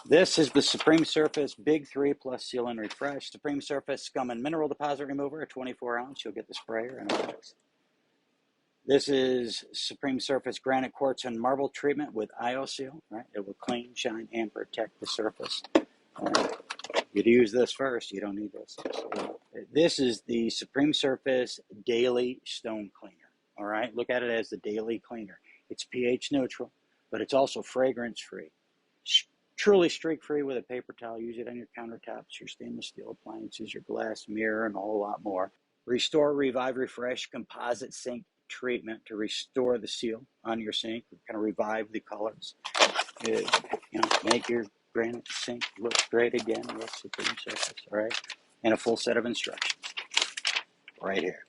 This is the Supreme Surface Big 3 Plus Seal and Refresh. Supreme Surface Scum and Mineral Deposit Remover, a 24 ounce. You'll get the sprayer and a box. This is Supreme Surface Granite, Quartz, and Marble Treatment with ioSeal. Right? It will clean, shine, and protect the surface. You'd use this first. You don't need this. This is the Supreme Surface Daily Stone Cleaner. All right? Look at it as the daily cleaner. It's pH neutral, but it's also fragrance free. Truly streak-free with a paper towel. Use it on your countertops, your stainless steel appliances, your glass mirror, and a whole lot more. Restore, Revive, Refresh Composite Sink Treatment to restore the seal on your sink. Kind of revive the colors. Make your granite sink look great again with Supreme Surface. All right, and a full set of instructions right here.